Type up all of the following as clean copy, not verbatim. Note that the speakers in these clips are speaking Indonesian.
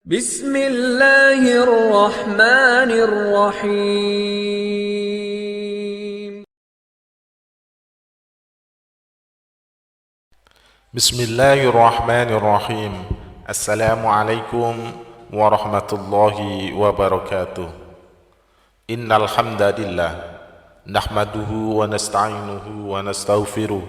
Bismillahirrahmanirrahim. Bismillahirrahmanirrahim. Assalamualaikum warahmatullahi wabarakatuh. Innal hamdalillah nahmaduhu wa nasta'inuhu wa nastaghfiruh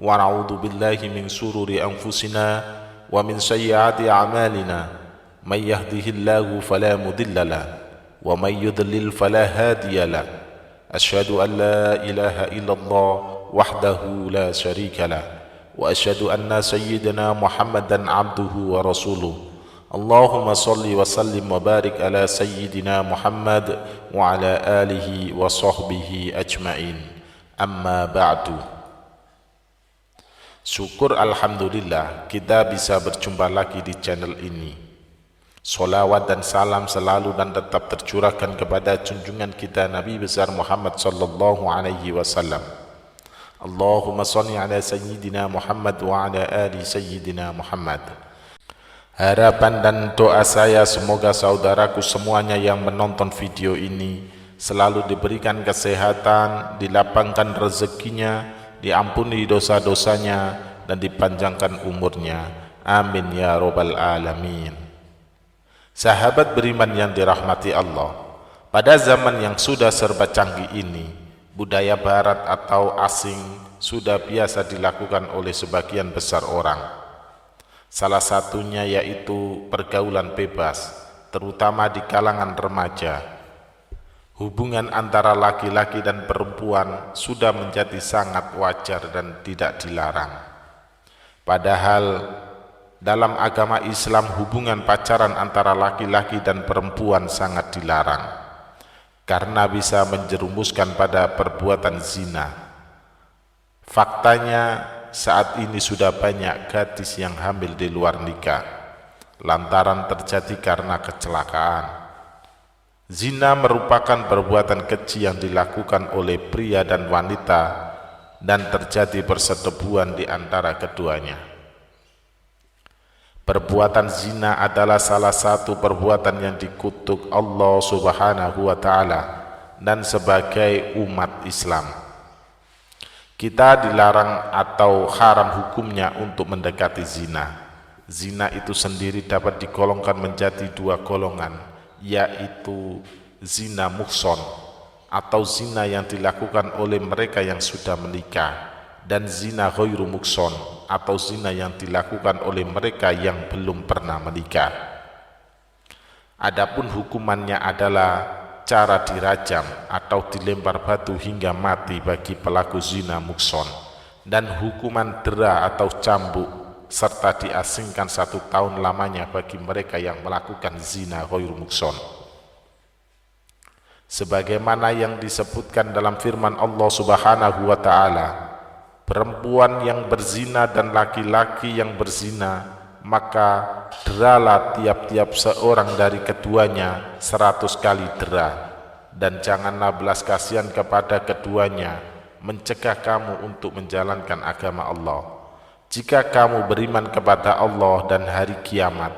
wa na'udzu billahi min shururi anfusina wa min sayyiati a'malina. May yahdihillahu fala mudilla lahu wa may yudlil fala hadiya lahu. Asyhadu an la ilaha illallah wahdahu la syarika lahu wa asyhadu anna sayyidina Muhammadan abduhu wa rasuluh. Allahumma salli wa sallim wa barik ala sayyidina Muhammad wa ala alihi wa sahbihi ajma'in. Amma ba'du. Syukur alhamdulillah kita bisa berjumpa lagi di channel ini. Salawat dan salam selalu dan tetap tercurahkan kepada junjungan kita Nabi besar Muhammad sallallahu alaihi wasallam. Allahumma salli ala sayyidina Muhammad wa ala ali sayyidina Muhammad. Harapan dan doa saya semoga saudaraku semuanya yang menonton video ini selalu diberikan kesehatan, dilapangkan rezekinya, diampuni dosa-dosanya, dan dipanjangkan umurnya. Amin ya rabbal alamin. Sahabat beriman yang dirahmati Allah, pada zaman yang sudah serba canggih ini, budaya barat atau asing sudah biasa dilakukan oleh sebagian besar orang. Salah satunya yaitu pergaulan bebas, terutama di kalangan remaja. Hubungan antara laki-laki dan perempuan sudah menjadi sangat wajar dan tidak dilarang. Padahal dalam agama Islam hubungan pacaran antara laki-laki dan perempuan sangat dilarang, karena bisa menjerumuskan pada perbuatan zina. Faktanya saat ini sudah banyak gadis yang hamil di luar nikah lantaran terjadi karena kecelakaan. Zina merupakan perbuatan keji yang dilakukan oleh pria dan wanita dan terjadi persetubuhan di antara keduanya. Perbuatan zina adalah salah satu perbuatan yang dikutuk Allah Subhanahu wa Ta'ala dan sebagai umat Islam, kita dilarang atau haram hukumnya untuk mendekati zina. Zina itu sendiri dapat digolongkan menjadi dua golongan, yaitu zina muhson atau zina yang dilakukan oleh mereka yang sudah menikah, dan zina ghairu muhson atau zina yang dilakukan oleh mereka yang belum pernah menikah. Adapun hukumannya adalah cara dirajam atau dilempar batu hingga mati bagi pelaku zina muhson, dan hukuman dera atau cambuk serta diasingkan 1 tahun lamanya bagi mereka yang melakukan zina ghairu muhson. Sebagaimana yang disebutkan dalam firman Allah Subhanahu wa Ta'ala, perempuan yang berzina dan laki-laki yang berzina, maka deralah tiap-tiap seorang dari keduanya 100 kali dera, dan janganlah belas kasihan kepada keduanya, mencegah kamu untuk menjalankan agama Allah. Jika kamu beriman kepada Allah dan hari kiamat,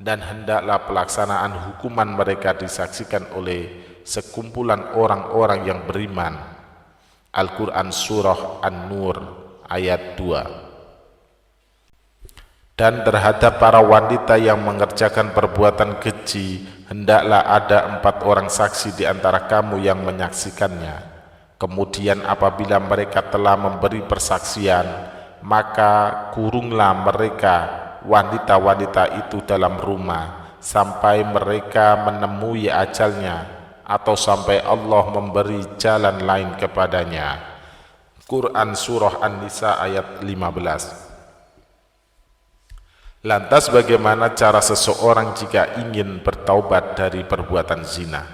dan hendaklah pelaksanaan hukuman mereka disaksikan oleh sekumpulan orang-orang yang beriman. Al-Quran Surah An-Nur ayat 2. Dan terhadap para wanita yang mengerjakan perbuatan keji, hendaklah ada 4 orang saksi di antara kamu yang menyaksikannya. Kemudian apabila mereka telah memberi persaksian, maka kurunglah mereka wanita-wanita itu dalam rumah sampai mereka menemui ajalnya atau sampai Allah memberi jalan lain kepadanya. Quran Surah An-Nisa ayat 15. Lantas bagaimana cara seseorang jika ingin bertaubat dari perbuatan zina?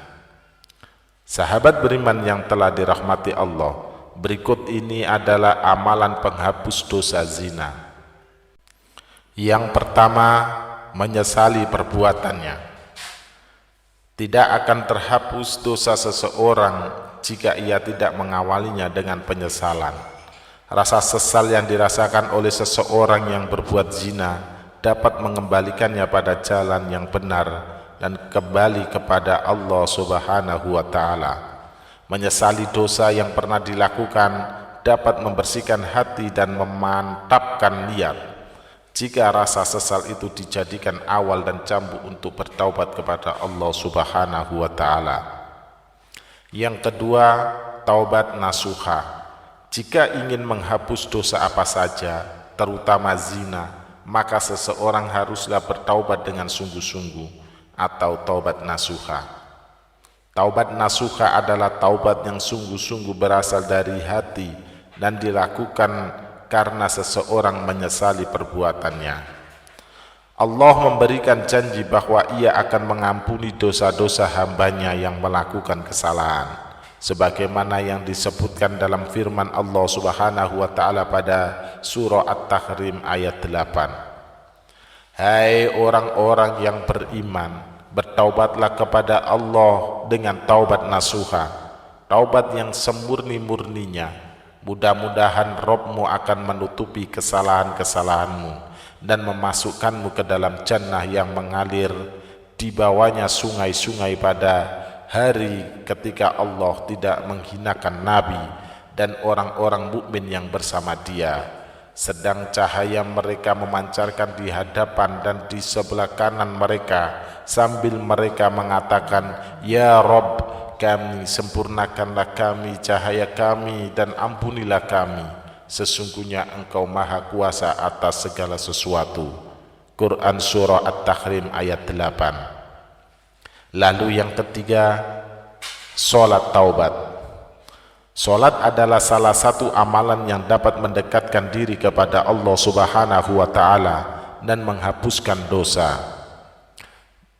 Sahabat beriman yang telah dirahmati Allah, berikut ini adalah amalan penghapus dosa zina. Yang pertama, menyesali perbuatannya. Tidak akan terhapus dosa seseorang jika ia tidak mengawalinya dengan penyesalan. Rasa sesal yang dirasakan oleh seseorang yang berbuat zina dapat mengembalikannya pada jalan yang benar dan kembali kepada Allah Subhanahu wa Ta'ala. Menyesali dosa yang pernah dilakukan dapat membersihkan hati dan memantapkan niat. Jika rasa sesal itu dijadikan awal dan cambuk untuk bertaubat kepada Allah Subhanahu wa Ta'ala. Yang kedua, taubat nasuha. Jika ingin menghapus dosa apa saja, terutama zina, maka seseorang haruslah bertaubat dengan sungguh-sungguh atau taubat nasuha. Taubat nasuha adalah taubat yang sungguh-sungguh berasal dari hati dan dilakukan karena seseorang menyesali perbuatannya. Allah memberikan janji bahwa Ia akan mengampuni dosa-dosa hambanya yang melakukan kesalahan, sebagaimana yang disebutkan dalam firman Allah Subhanahu wa Ta'ala pada surah At-Tahrim ayat 8. Hai orang-orang yang beriman, bertaubatlah kepada Allah dengan taubat nasuha, taubat yang semurni-murninya. Mudah-mudahan Rabb-Mu akan menutupi kesalahan-kesalahanmu dan memasukkanmu ke dalam jannah yang mengalir di bawahnya sungai-sungai pada hari ketika Allah tidak menghinakan Nabi dan orang-orang mukmin yang bersama Dia, sedang cahaya mereka memancarkan di hadapan dan di sebelah kanan mereka, sambil mereka mengatakan, Ya Rabb, kami, sempurnakanlah kami cahaya kami dan ampunilah kami, sesungguhnya Engkau maha kuasa atas segala sesuatu. Quran surah At-Tahrim ayat 8. Lalu yang ketiga, sholat taubat. Sholat adalah salah satu amalan yang dapat mendekatkan diri kepada Allah Subhanahu wa Ta'ala dan menghapuskan dosa.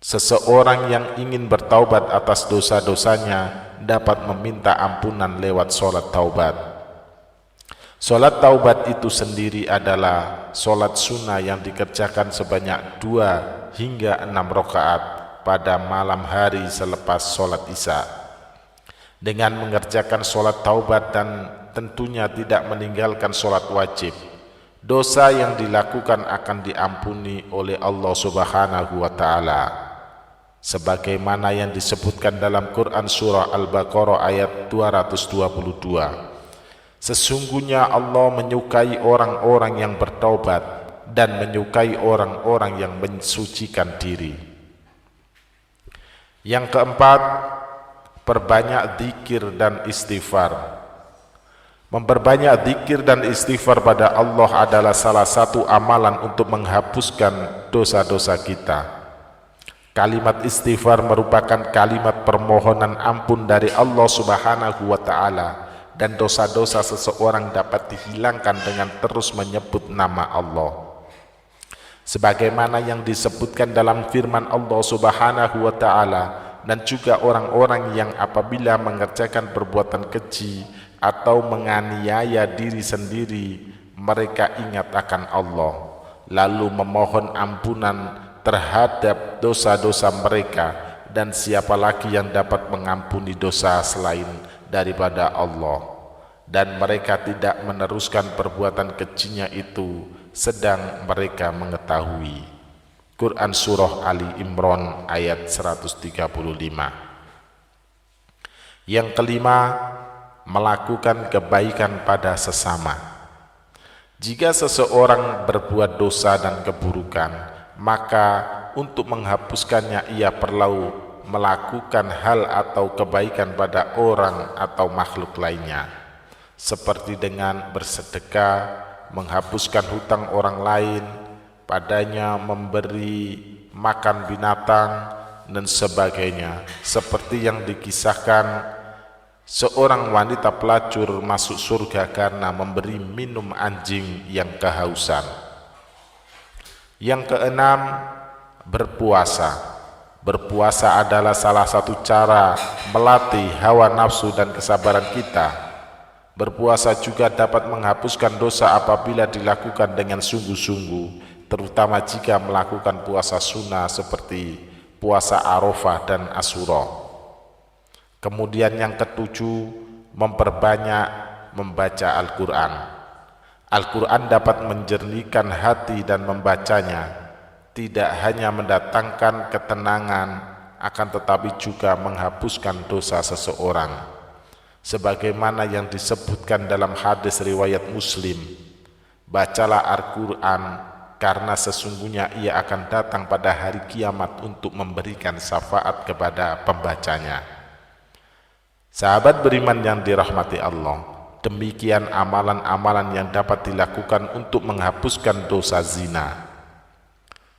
Seseorang yang ingin bertaubat atas dosa-dosanya dapat meminta ampunan lewat sholat taubat. Sholat taubat itu sendiri adalah sholat sunnah yang dikerjakan sebanyak 2 hingga 6 rakaat pada malam hari selepas sholat isya. Dengan mengerjakan sholat taubat dan tentunya tidak meninggalkan sholat wajib, dosa yang dilakukan akan diampuni oleh Allah Subhanahu wa Ta'ala, sebagaimana yang disebutkan dalam Quran surah Al-Baqarah ayat 222. Sesungguhnya Allah menyukai orang-orang yang bertaubat dan menyukai orang-orang yang mensucikan diri. Yang keempat, perbanyak zikir dan istighfar. Memperbanyak zikir dan istighfar pada Allah adalah salah satu amalan untuk menghapuskan dosa-dosa kita. Kalimat istighfar merupakan kalimat permohonan ampun dari Allah Subhanahu wa Ta'ala, dan dosa-dosa seseorang dapat dihilangkan dengan terus menyebut nama Allah. Sebagaimana yang disebutkan dalam firman Allah Subhanahu wa Ta'ala, dan juga orang-orang yang apabila mengerjakan perbuatan keji atau menganiaya diri sendiri, mereka ingat akan Allah, lalu memohon ampunan terhadap dosa-dosa mereka, dan siapa lagi yang dapat mengampuni dosa selain daripada Allah, dan mereka tidak meneruskan perbuatan kejinya itu sedang mereka mengetahui. Quran surah Ali Imran ayat 135. Yang kelima, melakukan kebaikan pada sesama. Jika seseorang berbuat dosa dan keburukan, maka untuk menghapuskannya ia perlu melakukan hal atau kebaikan pada orang atau makhluk lainnya, seperti dengan bersedekah, menghapuskan hutang orang lain padanya, memberi makan binatang dan sebagainya, seperti yang dikisahkan seorang wanita pelacur masuk surga karena memberi minum anjing yang kehausan. Yang keenam, berpuasa. Berpuasa adalah salah satu cara melatih hawa nafsu dan kesabaran kita. Berpuasa juga dapat menghapuskan dosa apabila dilakukan dengan sungguh-sungguh, terutama jika melakukan puasa sunnah seperti puasa Arafah dan Asyura. Kemudian yang ketujuh, memperbanyak membaca Al-Quran. Al-Quran dapat menjernihkan hati dan membacanya tidak hanya mendatangkan ketenangan, akan tetapi juga menghapuskan dosa seseorang. Sebagaimana yang disebutkan dalam hadis riwayat Muslim, bacalah Al-Quran, karena sesungguhnya ia akan datang pada hari kiamat untuk memberikan syafaat kepada pembacanya. Sahabat beriman yang dirahmati Allah, demikian amalan-amalan yang dapat dilakukan untuk menghapuskan dosa zina.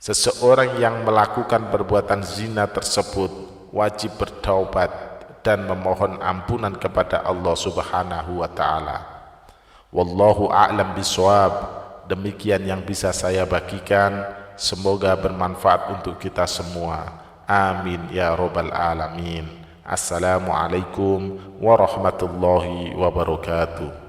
Seseorang yang melakukan perbuatan zina tersebut wajib bertaubat dan memohon ampunan kepada Allah Subhanahu wa taala. Wallahu a'lam bishawab. Demikian yang bisa saya bagikan, semoga bermanfaat untuk kita semua. Amin ya rabbal alamin. Assalamualaikum warahmatullahi wabarakatuh.